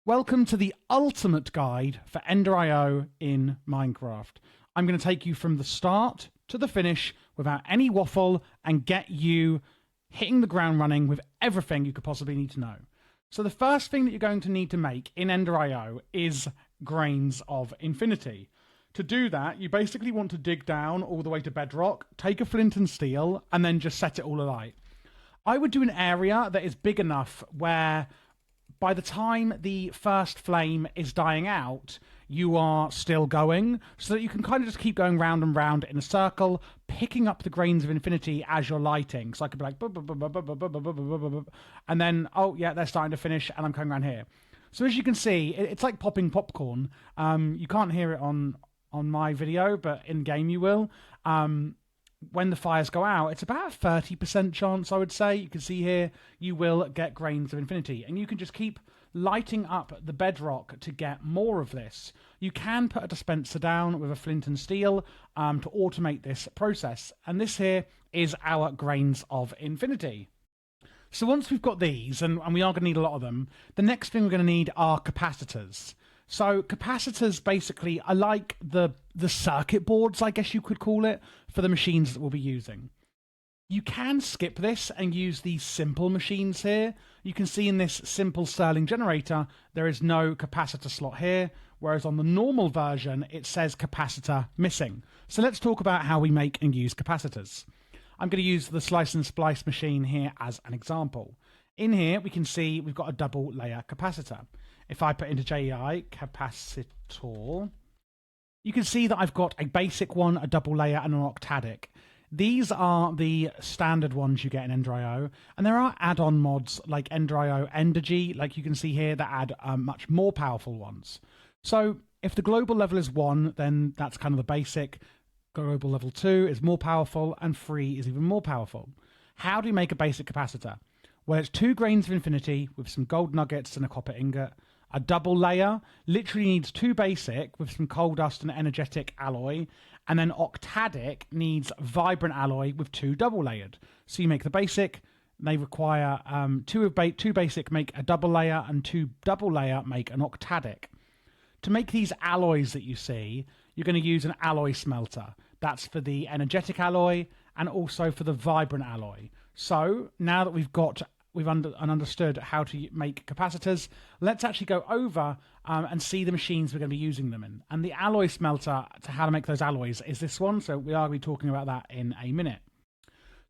Welcome to the ultimate guide for EnderIO in Minecraft. I'm going to take you from the start to the finish without any waffle and get you hitting the ground running with everything you could possibly need to know. So the first thing that you're going to need to make in EnderIO is grains of infinity. To do that, you basically want to dig down all the way to bedrock, take a flint and steel, and then just set it all alight. I would do an area that is big enough where by the time the first flame is dying out, you are still going, so that you can kind of just keep going round and round in a circle, picking up the grains of infinity as you're lighting. So I could be like, and then, oh yeah, they're starting to finish, and I'm coming around here. So as you can see, it's like popping popcorn. You can't hear it on my video, but in game you will. When the fires go out, it's about a 30% chance, I would say. You can see here, you will get grains of infinity. And you can just keep lighting up the bedrock to get more of this. You can put a dispenser down with a flint and steel to automate this process. And this here is our grains of infinity. So once we've got these, and we are going to need a lot of them, the next thing we're going to need are capacitors. So capacitors basically are like the circuit boards, I guess you could call it, for the machines that we'll be using. You can skip this and use these simple machines here. You can see in this simple Stirling generator, there is no capacitor slot here, whereas on the normal version, it says capacitor missing. So let's talk about how we make and use capacitors. I'm going to use the slice and splice machine here as an example. In here, we can see we've got a double layer capacitor. If I put into JEI, capacitor, you can see that I've got a basic one, a double layer, and an octadic. These are the standard ones you get in EnderIO, and there are add-on mods like EnderIO Endergy, like you can see here, that add much more powerful ones. So if the global level is 1, then that's kind of the basic. Global level 2 is more powerful, and 3 is even more powerful. How do you make a basic capacitor? Well, it's 2 grains of infinity with some gold nuggets and a copper ingot. A double layer literally needs 2 basic with some coal dust and energetic alloy. And then octadic needs vibrant alloy with 2 double layered. So you make the basic. They require 2 basic make a double layer, and 2 double layer make an octadic. To make these alloys that you see, you're going to use an alloy smelter. That's for the energetic alloy and also for the vibrant alloy. So now that we've understood how to make capacitors, let's actually go over and see the machines we're going to be using them in. And the alloy smelter, to how to make those alloys, is this one. So we are going to be talking about that in a minute.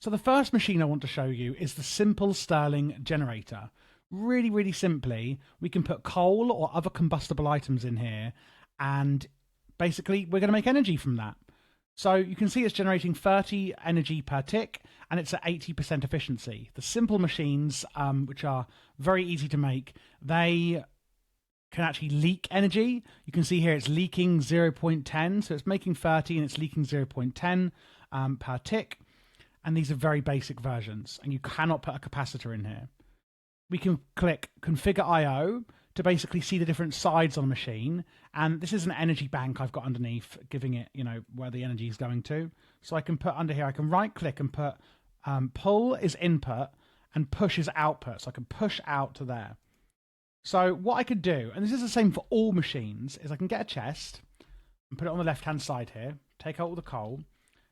So the first machine I want to show you is the simple Stirling generator. Really, really simply, we can put coal or other combustible items in here, and basically we're going to make energy from that. So you can see it's generating 30 energy per tick, and it's at 80% efficiency. The simple machines, which are very easy to make, they can actually leak energy. You can see here it's leaking 0.10, so it's making 30 and it's leaking 0.10 per tick. And these are very basic versions, and you cannot put a capacitor in here. We can click Configure IO to basically see the different sides on the machine. And this is an energy bank I've got underneath, giving it, where the energy is going to. So I can put under here, I can right click and put pull is input and push is output. So I can push out to there. So what I could do, and this is the same for all machines, is I can get a chest and put it on the left-hand side here, take out all the coal.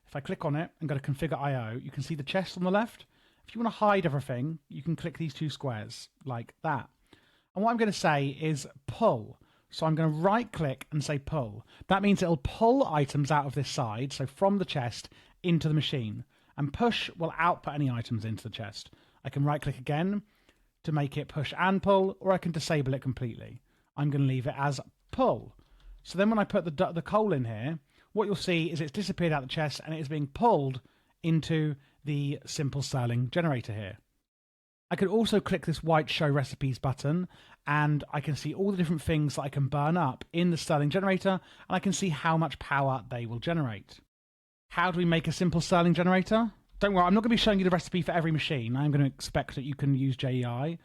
If I click on it and go to Configure IO, you can see the chest on the left. If you want to hide everything, you can click these 2 squares like that. And what I'm going to say is pull. So I'm going to right click and say pull. That means it'll pull items out of this side, so from the chest into the machine. And push will output any items into the chest. I can right click again to make it push and pull, or I can disable it completely. I'm going to leave it as pull. So then when I put the coal in here, what you'll see is it's disappeared out of the chest and it is being pulled into the simple Stirling generator here. I could also click this white show recipes button, and I can see all the different things that I can burn up in the Stirling generator, and I can see how much power they will generate. How do we make a simple Stirling generator? Don't worry, I'm not going to be showing you the recipe for every machine. I'm going to expect that you can use JEI,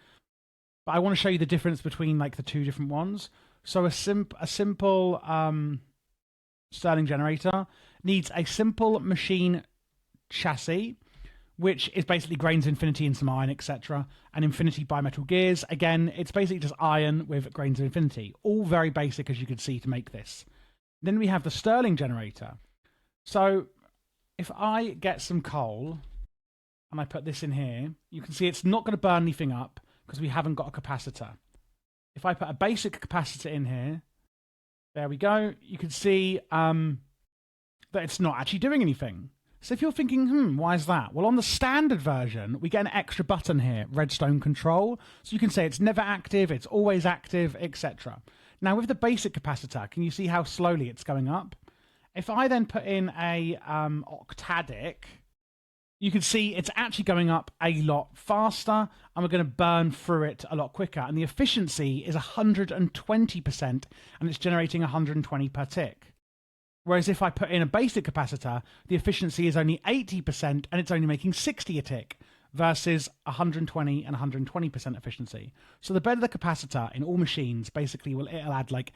but I want to show you the difference between like the 2 different ones. So a simple Stirling generator needs a simple machine chassis which is basically grains of infinity and some iron, etc. And infinity bimetal gears. Again, it's basically just iron with grains of infinity. All very basic, as you can see, to make this. Then we have the Stirling generator. So if I get some coal and I put this in here, you can see it's not going to burn anything up because we haven't got a capacitor. If I put a basic capacitor in here, there we go, you can see that it's not actually doing anything. So if you're thinking, why is that? Well, on the standard version, we get an extra button here, redstone control. So you can say it's never active, it's always active, etc. Now with the basic capacitor, can you see how slowly it's going up? If I then put in a octadic, you can see it's actually going up a lot faster, and we're going to burn through it a lot quicker. And the efficiency is 120%, and it's generating 120 per tick. Whereas if I put in a basic capacitor, the efficiency is only 80%, and it's only making 60 a tick, versus 120 and 120% efficiency. So the better the capacitor in all machines, basically it'll add like,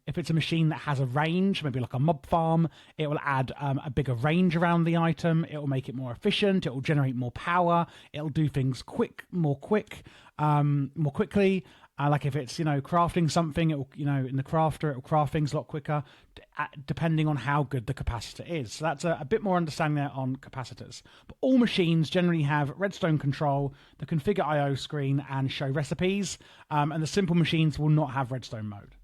if it's a machine that has a range, maybe like a mob farm, it will add a bigger range around the item. It will make it more efficient. It will generate more power. It'll do things more quickly. Like if it's, crafting something, it will, in the crafter, it will craft things a lot quicker, depending on how good the capacitor is. So that's a bit more understanding there on capacitors. But all machines generally have redstone control, the configure IO screen, and show recipes. And the simple machines will not have redstone mode.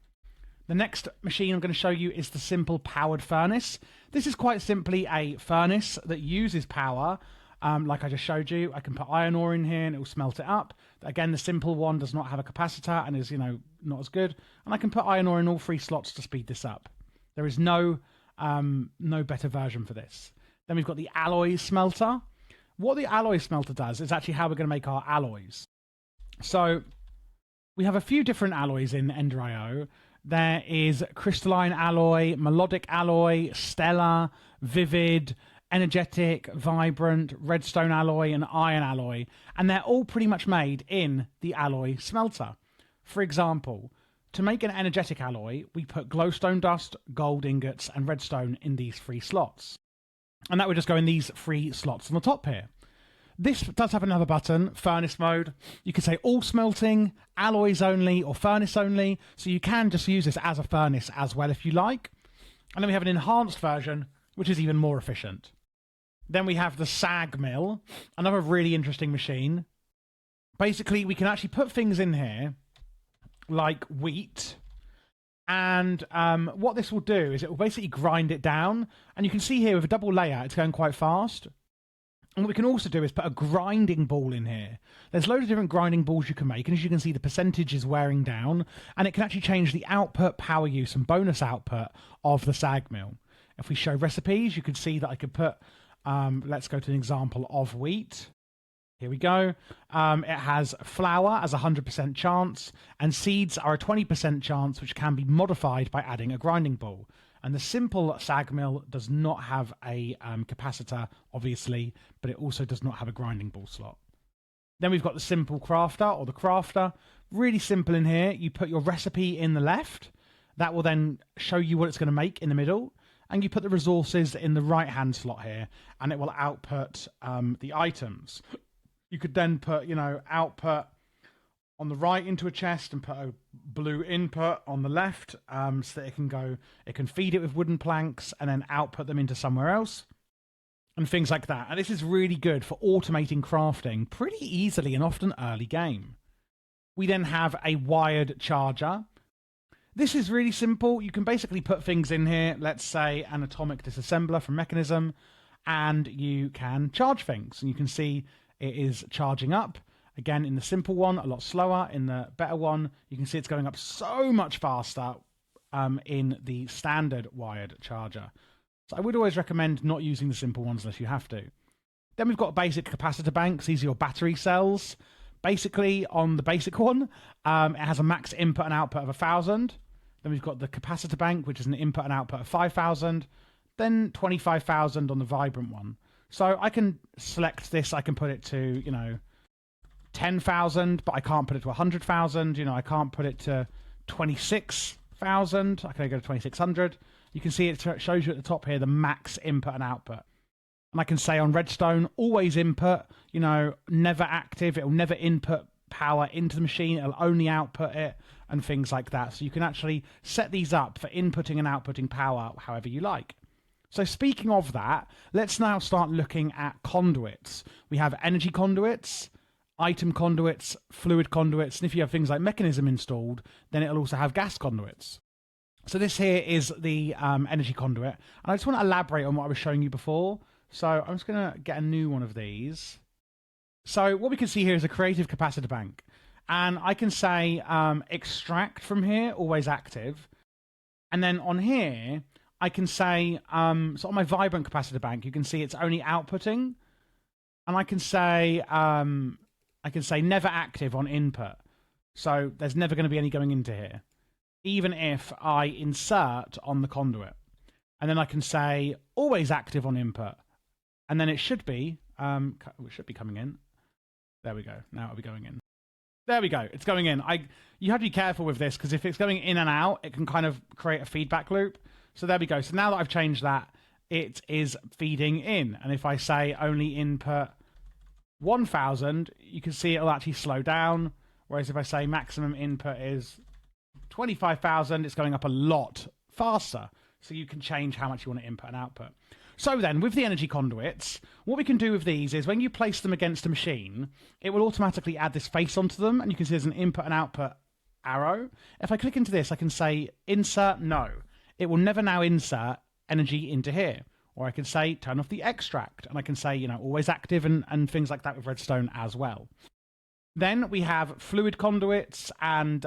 The next machine I'm going to show you is the simple powered furnace. This is quite simply a furnace that uses power. Like I just showed you, I can put iron ore in here and it will smelt it up. Again, the simple one does not have a capacitor and is, not as good. And I can put iron ore in all 3 slots to speed this up. There is no better version for this. Then we've got the alloy smelter. What the alloy smelter does is actually how we're going to make our alloys. So we have a few different alloys in EnderIO. There is crystalline alloy, melodic alloy, stellar, vivid, energetic, vibrant, redstone alloy, and iron alloy. And they're all pretty much made in the alloy smelter. For example, to make an energetic alloy, we put glowstone dust, gold ingots, and redstone in these 3 slots. And that would just go in these 3 slots on the top here. This does have another button, furnace mode. You can say all smelting, alloys only, or furnace only. So you can just use this as a furnace as well if you like. And then we have an enhanced version, which is even more efficient. Then we have the sag mill, another really interesting machine. Basically, we can actually put things in here, like wheat. And what this will do is it will basically grind it down. And you can see here with a double layer, it's going quite fast. And what we can also do is put a grinding ball in here. There's loads of different grinding balls you can make. And as you can see, the percentage is wearing down. And it can actually change the output, power use, and bonus output of the sag mill. If we show recipes, you can see that I could put, let's go to an example of wheat. Here we go. It has flour as a 100% chance, and seeds are a 20% chance, which can be modified by adding a grinding ball. And the simple sag mill does not have a capacitor, obviously, but it also does not have a grinding ball slot. Then we've got the simple crafter, or the crafter. Really simple in here. You put your recipe in the left. That will then show you what it's going to make in the middle. And you put the resources in the right-hand slot here, and it will output the items. You could then put, output on the right into a chest and put a blue input on the left, so that it can feed it with wooden planks and then output them into somewhere else and things like that. And this is really good for automating crafting pretty easily and often early game. We then have a wired charger. This is really simple. You can basically put things in here, let's say an atomic disassembler from Mechanism, and you can charge things. And you can see it is charging up. Again, in the simple one, a lot slower. In the better one, you can see it's going up so much faster in the standard wired charger. So I would always recommend not using the simple ones unless you have to. Then we've got basic capacitor banks. These are your battery cells. Basically, on the basic one, it has a max input and output of 1,000. Then we've got the capacitor bank, which is an input and output of 5,000. Then 25,000 on the vibrant one. So I can select this. I can put it to, 10,000, but I can't put it to 100,000. I can't put it to 26,000. I can go to 2,600. You can see it shows you at the top here the max input and output. And I can say on redstone, always input, you know, never active. It'll never input power into the machine. It'll only output it and things like that. So you can actually set these up for inputting and outputting power however you like. So speaking of that, let's now start looking at conduits. We have energy conduits, item conduits, fluid conduits, and if you have things like mechanism installed, then it'll also have gas conduits. So this here is the energy conduit, and I just want to elaborate on what I was showing you before. So I'm just going to get a new one of these. So what we can see here is a creative capacitor bank, and I can say extract from here, always active, and then on here I can say, so on my vibrant capacitor bank, you can see it's only outputting, and I can say never active on input. So there's never going to be any going into here, even if I insert on the conduit. And then I can say always active on input, and then it should be coming in. There we go. Now it'll be going in. There we go. It's going in. You have to be careful with this because if it's going in and out, it can kind of create a feedback loop. So there we go. So now that I've changed that, it is feeding in. And if I say only input 1000, you can see it'll actually slow down. Whereas if I say maximum input is 25,000, it's going up a lot faster. So you can change how much you want to input and output. So then, with the energy conduits, what we can do with these is when you place them against a machine, it will automatically add this face onto them, and you can see there's an input and output arrow. If I click into this, I can say insert no. It will never now insert energy into here. Or I can say turn off the extract, and I can say, you know, always active and things like that with redstone as well. Then we have fluid conduits, and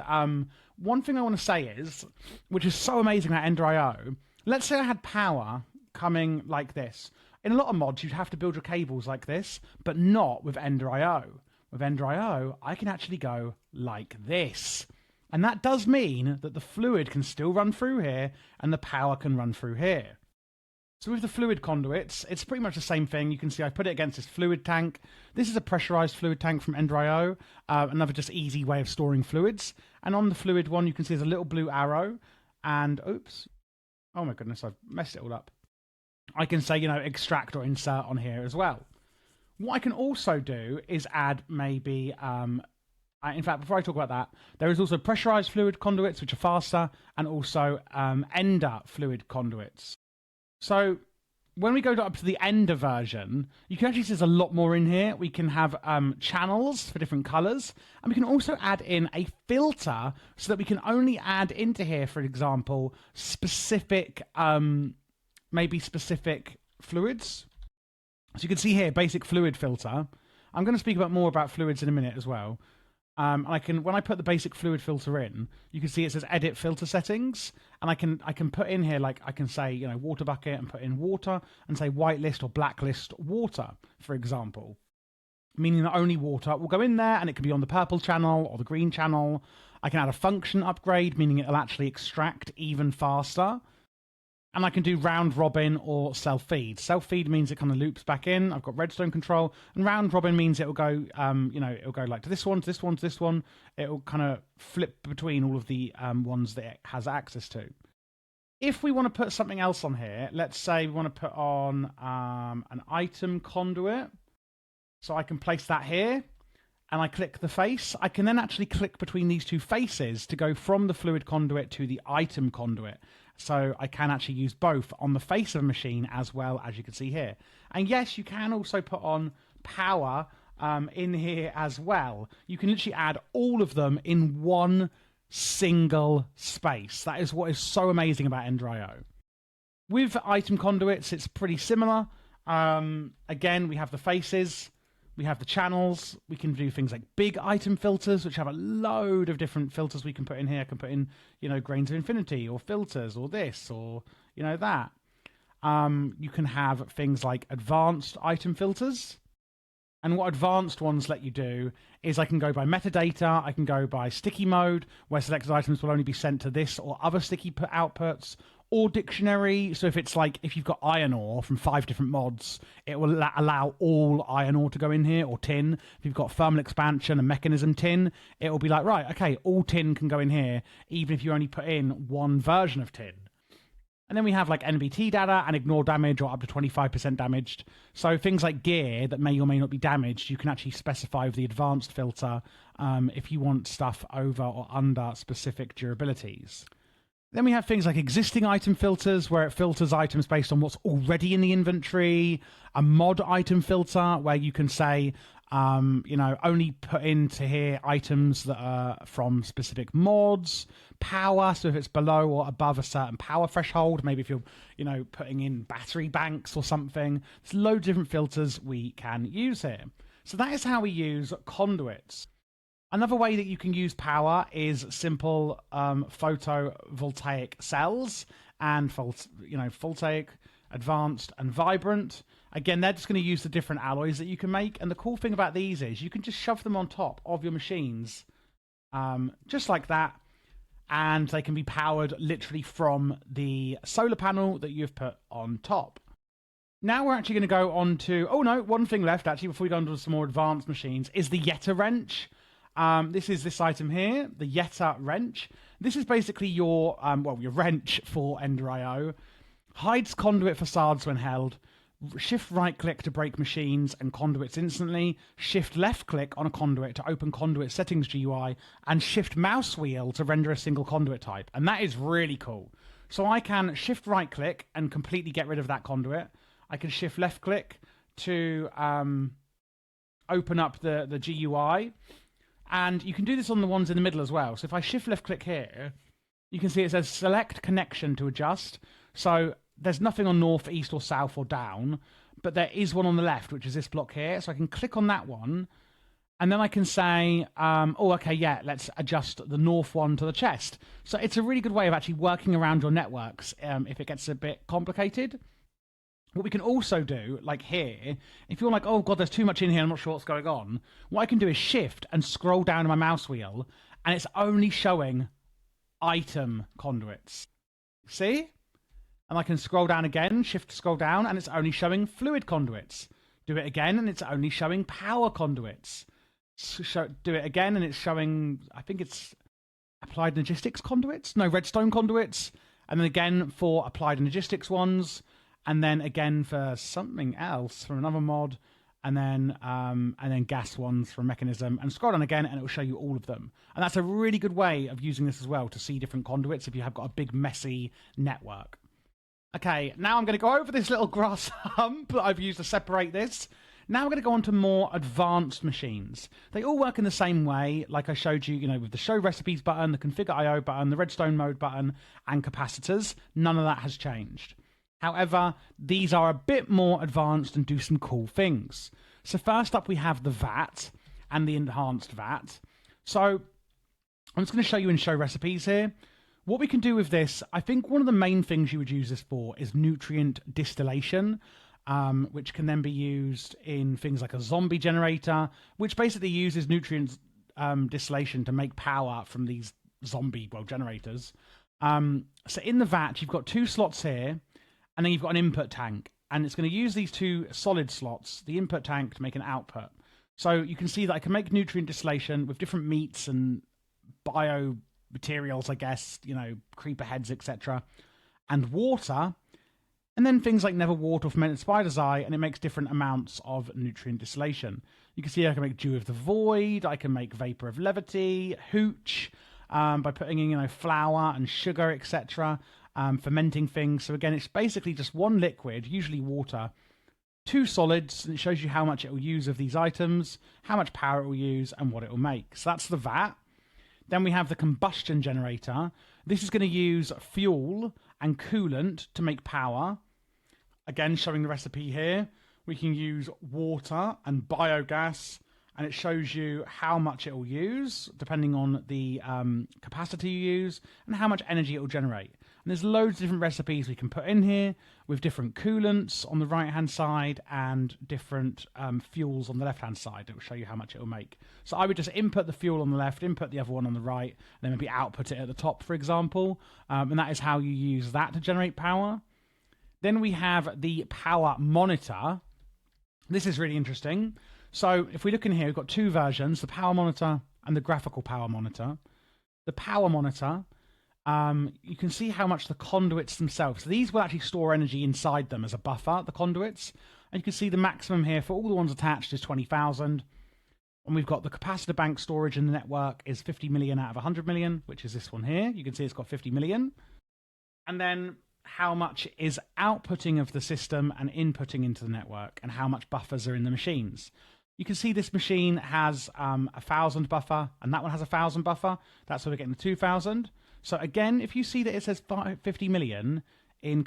one thing I want to say is, which is so amazing at EnderIO, let's say I had power coming like this. In a lot of mods, you'd have to build your cables like this, but not with EnderIO. With EnderIO, I can actually go like this. And that does mean that the fluid can still run through here, and the power can run through here. So with the fluid conduits, it's pretty much the same thing. You can see I put it against this fluid tank. This is a pressurized fluid tank from EnderIO, another just easy way of storing fluids. And on the fluid one, you can see there's a little blue arrow. And, oops. Oh my goodness, I've messed it all up. I can say, you know, extract or insert on here as well. What I can also do is add maybe, in fact, before I talk about that, there is also pressurized fluid conduits, which are faster, and also Ender fluid conduits. So when we go up to the Ender version, you can actually see there's a lot more in here. We can have channels for different colors, and we can also add in a filter so that we can only add into here, for example, specific, maybe specific fluids. So you can see here, basic fluid filter. I'm going to speak more about fluids in a minute as well. When I put the basic fluid filter in, you can see it says edit filter settings, and I can put in here, like I can say, you know, water bucket and put in water and say whitelist or blacklist water, for example, meaning that only water will go in there, and it can be on the purple channel or the green channel. I can add a function upgrade, meaning it'll actually extract even faster. And I can do round robin or self-feed. Self-feed means it kind of loops back in. I've got redstone control. And round robin means it'll go, you know, it'll go like to this one, to this one, to this one. It'll kind of flip between all of the ones that it has access to. If we want to put something else on here, let's say we want to put on an item conduit. So I can place that here. And I click the face. I can then actually click between these two faces to go from the fluid conduit to the item conduit. So I can actually use both on the face of a machine as well, as you can see here. And yes, you can also put on power in here as well. You can literally add all of them in one single space. That is what is so amazing about EnderIO. With item conduits, it's pretty similar. Again, we have the faces. We have the channels. We can do things like big item filters, which have a load of different filters we can put in here. I can put in, you know, grains of infinity or filters or this or, you know, that. You can have things like advanced item filters. And what advanced ones let you do is I can go by metadata. I can go by sticky mode, where selected items will only be sent to this or other sticky outputs. Or dictionary, so if it's like, if you've got iron ore from 5 different mods, it will allow all iron ore to go in here, or tin. If you've got thermal expansion and mechanism tin, it will be like, right, okay, all tin can go in here, even if you only put in one version of tin. And then we have like NBT data and ignore damage or up to 25% damaged. So things like gear that may or may not be damaged, you can actually specify with the advanced filter if you want stuff over or under specific durabilities. Then we have things like existing item filters, where it filters items based on what's already in the inventory. A mod item filter, where you can say, only put into here items that are from specific mods. Power, so if it's below or above a certain power threshold, maybe if you're, putting in battery banks or something. There's loads of different filters we can use here. So that is how we use conduits. Another way that you can use power is simple photovoltaic cells and voltaic, advanced, and vibrant. Again, they're just going to use the different alloys that you can make. And the cool thing about these is you can just shove them on top of your machines, just like that. And they can be powered literally from the solar panel that you've put on top. Now we're actually going to go on to, one thing left actually before we go on to some more advanced machines is the Yetta wrench. This is this item here, the Yetta wrench. This is basically your wrench for EnderIO. Hides conduit facades when held. Shift right click to break machines and conduits instantly. Shift left click on a conduit to open conduit settings GUI, and shift mouse wheel to render a single conduit type. And that is really cool. So I can shift right click and completely get rid of that conduit. I can shift left click to open up the GUI. And you can do this on the ones in the middle as well. So if I shift left click here, you can see it says select connection to adjust. So there's nothing on north, east, or south, or down, but there is one on the left, which is this block here. So I can click on that one, and then I can say, let's adjust the north one to the chest. So it's a really good way of actually working around your networks if it gets a bit complicated. What we can also do, like here, if you're like, oh god, there's too much in here, I'm not sure what's going on, what I can do is shift and scroll down to my mouse wheel, and it's only showing item conduits. See? And I can scroll down again, shift to scroll down, and it's only showing fluid conduits. Do it again, and it's only showing power conduits. Do it again, and it's showing, I think it's applied logistics conduits? No, redstone conduits. And then again for applied logistics ones. And then again for something else from another mod. And then gas ones from mechanism. And scroll down again, and it will show you all of them. And that's a really good way of using this as well to see different conduits if you have got a big, messy network. Okay, now I'm going to go over this little grass hump that I've used to separate this. Now we're going to go on to more advanced machines. They all work in the same way, like I showed you, with the show recipes button, the configure IO button, the redstone mode button, and capacitors. None of that has changed. However, these are a bit more advanced and do some cool things. So first up, we have the VAT and the enhanced VAT. So I'm just going to show you in show recipes here. What we can do with this, I think one of the main things you would use this for is nutrient distillation, which can then be used in things like a zombie generator, which basically uses nutrient distillation to make power from these zombie generators. So in the VAT, you've got two slots here, and then you've got an input tank, and it's going to use these two solid slots, the input tank, to make an output. So you can see that I can make nutrient distillation with different meats and bio materials, I guess, creeper heads, etc., and water, and then things like nether wart or fermented spider's eye, and it makes different amounts of nutrient distillation. You can see I can make dew of the void, I can make vapor of levity, hooch, by putting in, flour and sugar, etc., fermenting things. So again, it's basically just one liquid, usually water, two solids, and it shows you how much it will use of these items, how much power it will use, and what it will make. So that's the VAT. Then we have the combustion generator. This is going to use fuel and coolant to make power. Again, showing the recipe here. We can use water and biogas, and it shows you how much it will use, depending on the capacity you use, and how much energy it will generate. And there's loads of different recipes we can put in here, with different coolants on the right-hand side, and different fuels on the left-hand side. It will show you how much it will make. So I would just input the fuel on the left, input the other one on the right, and then maybe output it at the top, for example. And that is how you use that to generate power. Then we have the power monitor. This is really interesting. So if we look in here, we've got two versions, the power monitor and the graphical power monitor. The power monitor you can see how much the conduits themselves, so these will actually store energy inside them as a buffer, the conduits. And you can see the maximum here for all the ones attached is 20,000. And we've got the capacitor bank storage in the network is 50 million out of 100 million, which is this one here. You can see it's got 50 million. And then how much is outputting of the system and inputting into the network, and how much buffers are in the machines. You can see this machine has 1,000 buffer, and that one has 1,000 buffer. That's where we're getting the 2,000. So again, if you see that it says 50 million in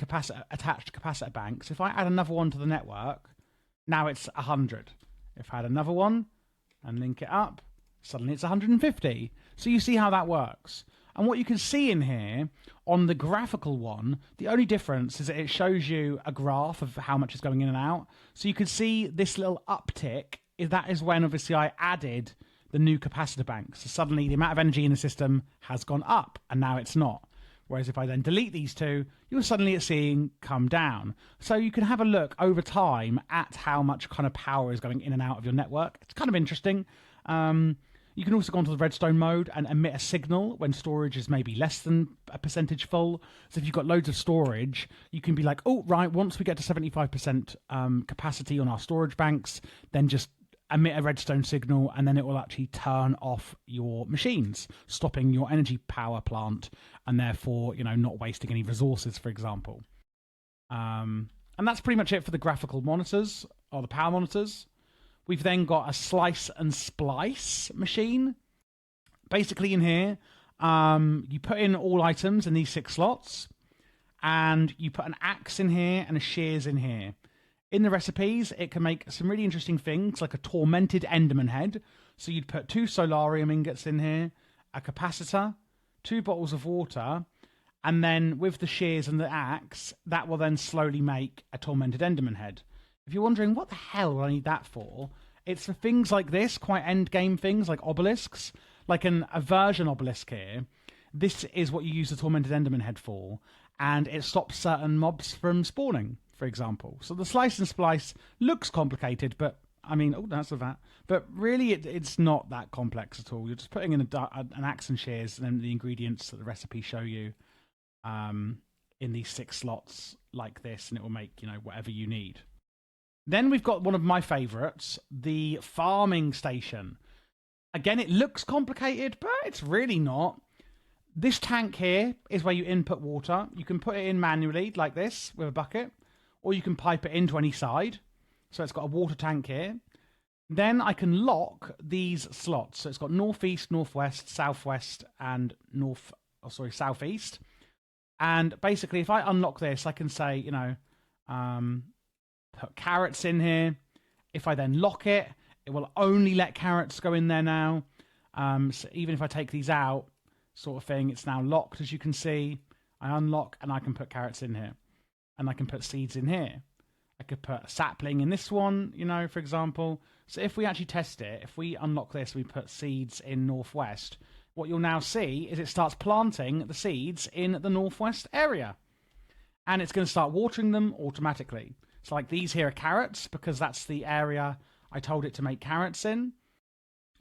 attached capacitor banks, if I add another one to the network, now it's 100. If I add another one and link it up, suddenly it's 150. So you see how that works. And what you can see in here on the graphical one, the only difference is that it shows you a graph of how much is going in and out. So you can see this little uptick. That is when obviously I added the new capacitor bank. So suddenly the amount of energy in the system has gone up, and now it's not. Whereas if I then delete these two, you're suddenly seeing come down. So you can have a look over time at how much kind of power is going in and out of your network. It's kind of interesting. You can also go onto the redstone mode and emit a signal when storage is maybe less than a percentage full. So if you've got loads of storage, you can be like, oh, right, once we get to 75% capacity on our storage banks, then just emit a redstone signal, and then it will actually turn off your machines, stopping your energy power plant, and therefore, you know, not wasting any resources, for example. And that's pretty much it for the graphical monitors, or the power monitors. We've then got a slice and splice machine. Basically in here, you put in all items in these 6 slots, and you put an axe in here and a shears in here. In the recipes, it can make some really interesting things, like a tormented Enderman head. So you'd put 2 solarium ingots in here, a capacitor, 2 bottles of water, and then with the shears and the axe, that will then slowly make a tormented Enderman head. If you're wondering, what the hell will I need that for? It's for things like this, quite end game things like obelisks, like a version obelisk here. This is what you use the tormented Enderman head for, and it stops certain mobs from spawning, for example. So the slice and splice looks complicated, but I mean, oh, that's a vat. But really, it's not that complex at all. You're just putting in an axe and shears, and then the ingredients that the recipe show you in these 6 slots like this, and it will make, you know, whatever you need. Then we've got one of my favorites, the farming station. Again, it looks complicated, but it's really not. This tank here is where you input water. You can put it in manually like this with a bucket, or you can pipe it into any side. So it's got a water tank here. Then I can lock these slots. So it's got northeast, northwest, southwest, and southeast. And basically, if I unlock this, I can say, you know, put carrots in here. If I then lock it, it will only let carrots go in there now. So even if I take these out, sort of thing, it's now locked, as you can see. I unlock, and I can put carrots in here. And I can put seeds in here. I could put a sapling in this one, you know, for example. So if we actually test it, if we unlock this, we put seeds in northwest, what you'll now see is it starts planting the seeds in the northwest area. And it's going to start watering them automatically. So like these here are carrots, because that's the area I told it to make carrots in.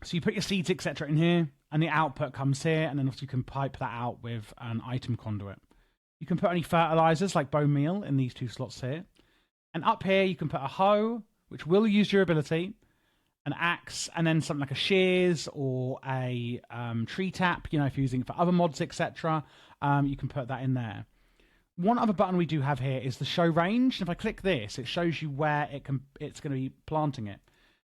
So you put your seeds, etc. in here, and the output comes here, and then also you can pipe that out with an item conduit. You can put any fertilizers like bone meal in these 2 slots here. And up here you can put a hoe, which will use durability, an axe, and then something like a shears or a tree tap, you know, if you're using it for other mods, etc. You can put that in there. One other button we do have here is the show range. And if I click this, it shows you where it's going to be planting it.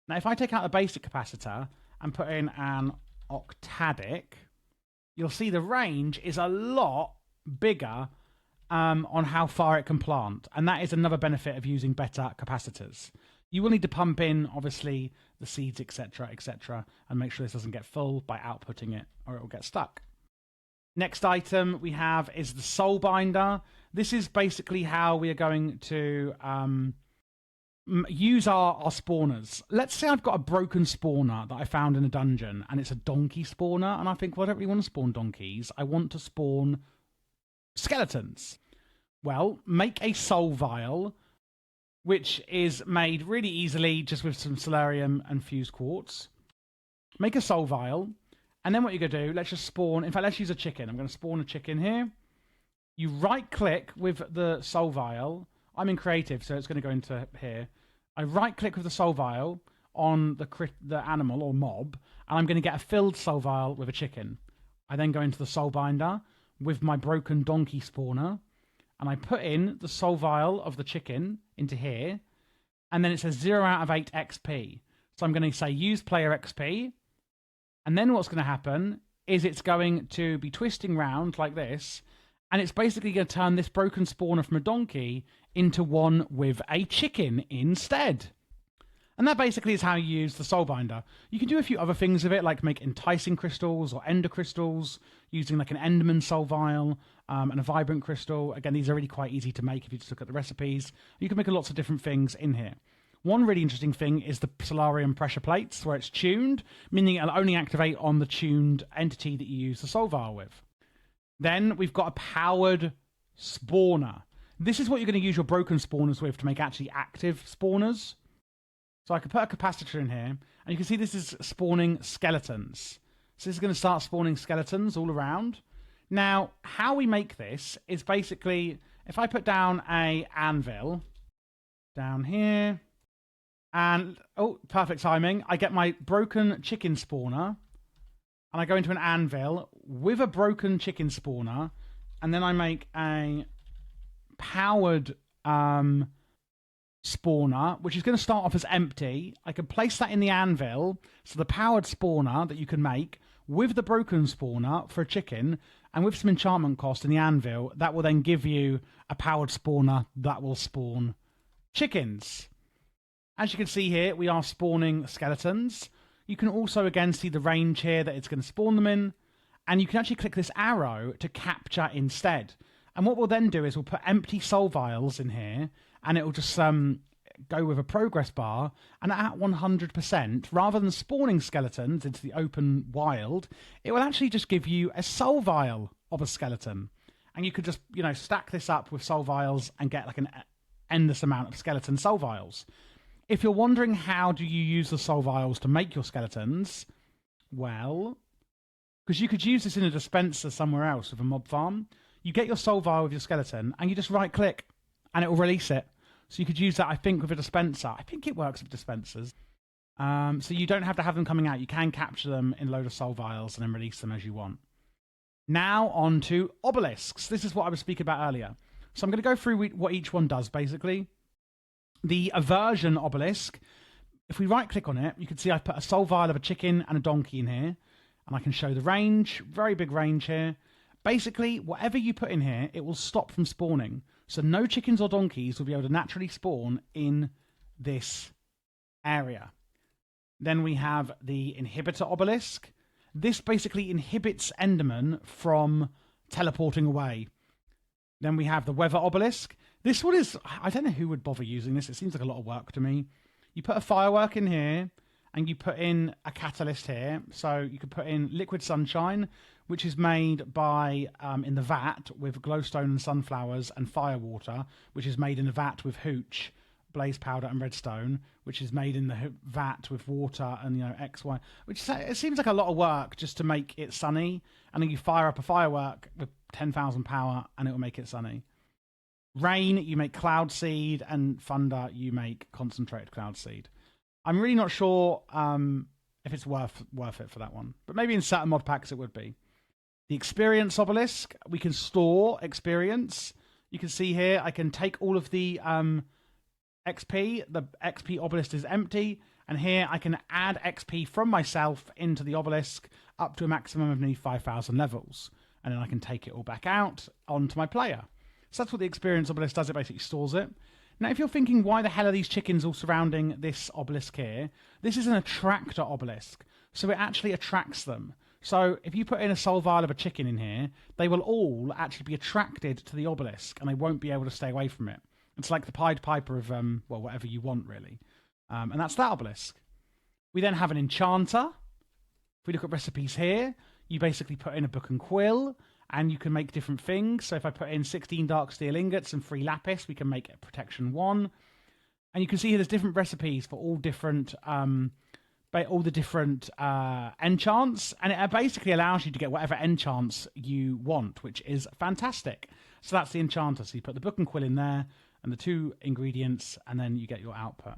Now, if I take out the basic capacitor and put in an octadic, you'll see the range is a lot bigger on how far it can plant. And that is another benefit of using better capacitors. You will need to pump in, obviously, the seeds, etc., and make sure this doesn't get full by outputting it, or it will get stuck. Next item we have is the soul binder. This is basically how we are going to use our spawners. Let's say I've got a broken spawner that I found in a dungeon, and it's a donkey spawner, and I think, well, I don't really want to spawn donkeys. I want to spawn skeletons. Well, make a soul vial, which is made really easily just with some solarium and fused quartz. Make a soul vial, And then what you're going to do, let's just spawn. In fact, let's use a chicken. I'm going to spawn a chicken here. You right-click with the soul vial. I'm in creative, so it's going to go into here. I right-click with the soul vial on the animal or mob, and I'm going to get a filled soul vial with a chicken. I then go into the soul binder with my broken donkey spawner, and I put in the soul vial of the chicken into here, and then it says 0 out of 8 XP. So I'm going to say use player XP, and then what's going to happen is it's going to be twisting round like this, and it's basically going to turn this broken spawner from a donkey into one with a chicken instead. And that basically is how you use the soul binder. You can do a few other things with it, like make enticing crystals or ender crystals, using like an enderman soul vial and a vibrant crystal. Again, these are really quite easy to make if you just look at the recipes. You can make lots of different things in here. One really interesting thing is the solarium pressure plates, where it's tuned, meaning it'll only activate on the tuned entity that you use the soul vial with. Then we've got a powered spawner. This is what you're going to use your broken spawners with to make actually active spawners. So I can put a capacitor in here, and you can see this is spawning skeletons. So this is going to start spawning skeletons all around. Now, how we make this is basically, if I put down a anvil down here, and, oh, perfect timing, I get my broken chicken spawner, and I go into an anvil with a broken chicken spawner, and then I make a powered spawner, which is going to start off as empty. I can place that in the anvil, so the powered spawner that you can make with the broken spawner for a chicken, and with some enchantment cost in the anvil, that will then give you a powered spawner that will spawn chickens. As you can see here, we are spawning skeletons. You can also again see the range here that it's going to spawn them in, and you can actually click this arrow to capture instead. And what we'll then do is we'll put empty soul vials in here, and it will just go with a progress bar, and at 100%, rather than spawning skeletons into the open wild, it will actually just give you a soul vial of a skeleton. And you could just, stack this up with soul vials and get like an endless amount of skeleton soul vials. If you're wondering how do you use the soul vials to make your skeletons, well, because you could use this in a dispenser somewhere else with a mob farm, you get your soul vial with your skeleton, and you just right-click, and it will release it. So you could use that, I think, with a dispenser. I think it works with dispensers. So you don't have to have them coming out. You can capture them in a load of soul vials and then release them as you want. Now on to obelisks. This is what I was speaking about earlier. So I'm going to go through what each one does, basically. The aversion obelisk, if we right-click on it, you can see I've put a soul vial of a chicken and a donkey in here. And I can show the range, very big range here. Basically, whatever you put in here, it will stop from spawning. So no chickens or donkeys will be able to naturally spawn in this area. Then we have the inhibitor obelisk. This basically inhibits Enderman from teleporting away. Then we have the weather obelisk. This one is, I don't know who would bother using this. It seems like a lot of work to me. You put a firework in here, and you put in a catalyst here. So you could put in liquid sunshine, which is made by, in the vat, with glowstone and sunflowers, and firewater, which is made in the vat with hooch, blaze powder, and redstone, which is made in the vat with water and, X, Y, which it seems like a lot of work just to make it sunny. And then you fire up a firework with 10,000 power, and it will make it sunny. Rain, you make cloud seed, and thunder, you make concentrated cloud seed. I'm really not sure if it's worth it for that one, but maybe in certain mod packs it would be. The experience obelisk, we can store experience. You can see here I can take all of the XP. The XP obelisk is empty, and here I can add XP from myself into the obelisk up to a maximum of nearly 5,000 levels, and then I can take it all back out onto my player. So that's what the experience obelisk does. It basically stores it. Now, if you're thinking, why the hell are these chickens all surrounding this obelisk here? This is an attractor obelisk, so it actually attracts them. So if you put in a soul vial of a chicken in here, they will all actually be attracted to the obelisk, and they won't be able to stay away from it. It's like the Pied Piper of, whatever you want, really. And that's that obelisk. We then have an enchanter. If we look at recipes here, you basically put in a book and quill, and you can make different things. So if I put in 16 dark steel ingots and 3 lapis, we can make a protection 1. And you can see here there's different recipes for all different all the different enchants, and it basically allows you to get whatever enchants you want, which is fantastic. So that's the enchanter. So you put the book and quill in there, and the 2 ingredients, and then you get your output.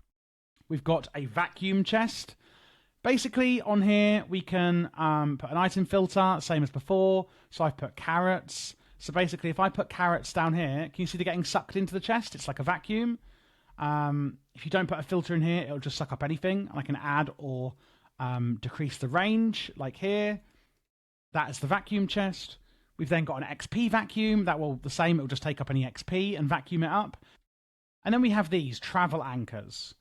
We've got a vacuum chest. Basically, on here, we can put an item filter, same as before. So I've put carrots. So basically, if I put carrots down here, can you see they're getting sucked into the chest? It's like a vacuum. If you don't put a filter in here, it'll just suck up anything. And I can add or decrease the range, like here. That is the vacuum chest. We've then got an XP vacuum. That will the same. It'll just take up any XP and vacuum it up. And then we have these travel anchors.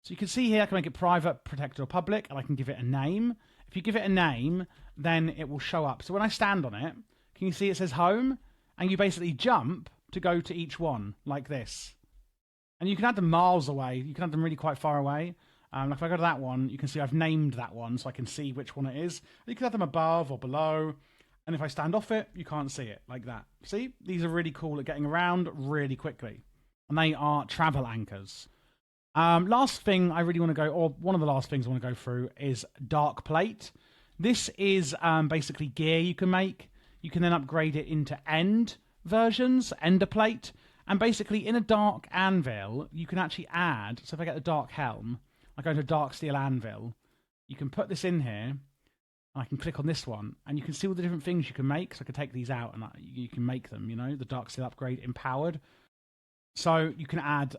So you can see here, I can make it private, protected, or public, and I can give it a name. If you give it a name, then it will show up. So when I stand on it, can you see it says home? And you basically jump to go to each one, like this. And you can add them miles away. You can add them really quite far away. Like if I go to that one, you can see I've named that one, so I can see which one it is. You can have them above or below. And if I stand off it, you can't see it, like that. See? These are really cool at getting around really quickly. And they are travel anchors. Last thing I really want to go, or one of the last things I want to go through, is Dark Plate. This is basically gear you can make. You can then upgrade it into end versions, Ender Plate. And basically, in a Dark Anvil, you can actually add, so if I get the Dark Helm, I go to Dark Steel Anvil, you can put this in here, and I can click on this one, and you can see all the different things you can make. So I can take these out, and you can make them, you know, the Dark Steel Upgrade Empowered. So you can add,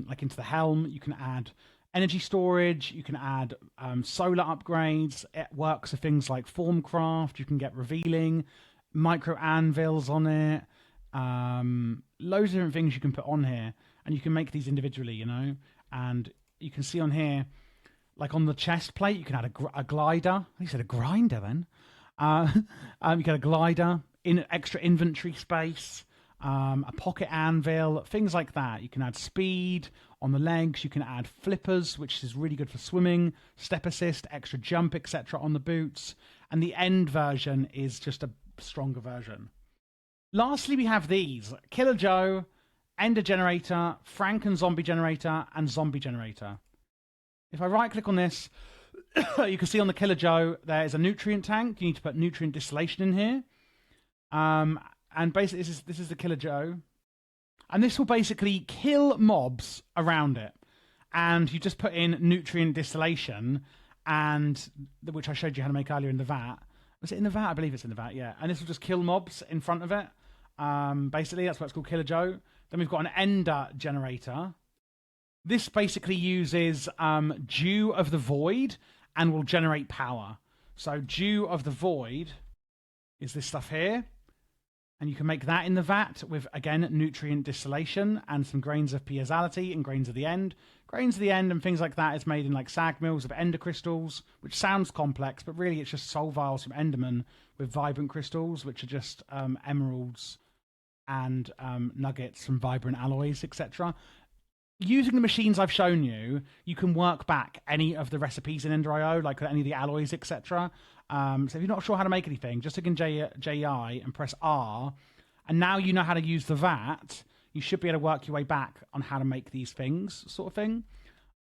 like into the helm, you can add energy storage, you can add solar upgrades. It works for things like Formcraft, you can get revealing, micro anvils on it, loads of different things you can put on here, and you can make these individually, you know. And you can see on here, like on the chest plate, you can add a glider. You said a grinder then. You get a glider, in extra inventory space. A pocket anvil, things like that. You can add speed on the legs. You can add flippers, which is really good for swimming, step assist, extra jump, etc. on the boots. And the end version is just a stronger version. Lastly, we have these: Killer Joe, Ender Generator, Franken Zombie Generator, and Zombie Generator. If I right-click on this, you can see on the Killer Joe there is a nutrient tank. You need to put nutrient distillation in here. And basically, this is the Killer Joe. And this will basically kill mobs around it. And you just put in nutrient distillation, and which I showed you how to make earlier in the vat. Was it in the vat? I believe it's in the vat, yeah. And this will just kill mobs in front of it. Basically, that's why it's called Killer Joe. Then we've got an Ender Generator. This basically uses Dew of the Void and will generate power. So Dew of the Void is this stuff here. And you can make that in the vat with, again, nutrient distillation and some grains of piezoality and grains of the end. Grains of the end and things like that is made in like sag mills of ender crystals, which sounds complex, but really it's just soul vials from Enderman with vibrant crystals, which are just emeralds and nuggets from vibrant alloys, etc. Using the machines I've shown you, you can work back any of the recipes in EnderIO, like any of the alloys, etc. So if you're not sure how to make anything, just click in JI and press R, and now you know how to use the vat. You should be able to work your way back on how to make these things, sort of thing.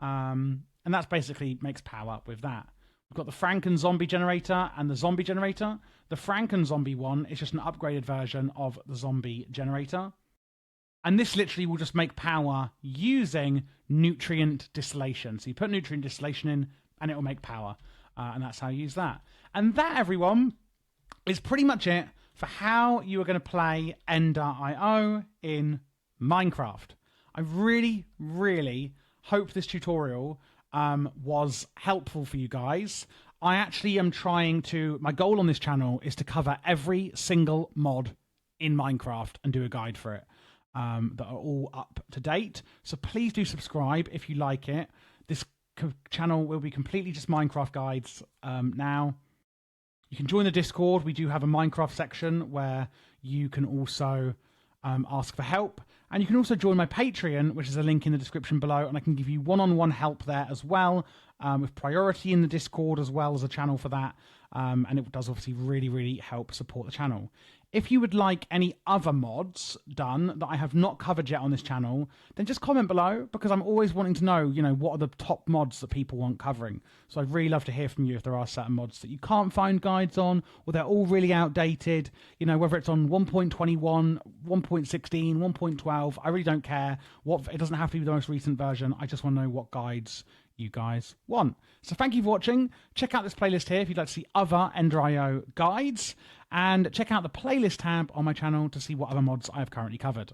And that's basically makes power with that. We've got the Franken Zombie Generator and the Zombie Generator. The Franken Zombie one is just an upgraded version of the Zombie Generator. And this literally will just make power using nutrient distillation. So you put nutrient distillation in, and it will make power. And that's how you use that. And that, everyone, is pretty much it for how you are going to play EnderIO in Minecraft. I really, really hope this tutorial was helpful for you guys. I actually am trying to... My goal on this channel is to cover every single mod in Minecraft and do a guide for it that are all up to date. So please do subscribe if you like it. This channel will be completely just Minecraft guides now. You can join the Discord. We do have a Minecraft section where you can also ask for help, and you can also join my Patreon, which is a link in the description below, and I can give you one-on-one help there as well, with priority in the Discord as well as a channel for that, and it does obviously really, really help support the channel. If you would like any other mods done that I have not covered yet on this channel, then just comment below, because I'm always wanting to know, what are the top mods that people want covering. So I'd really love to hear from you if there are certain mods that you can't find guides on, or they're all really outdated, whether it's on 1.21, 1.16, 1.12, I really don't care. It doesn't have to be the most recent version. I just want to know what guides you guys want. So thank you for watching. Check out this playlist here if you'd like to see other EnderIO guides, and check out the playlist tab on my channel to see what other mods I have currently covered.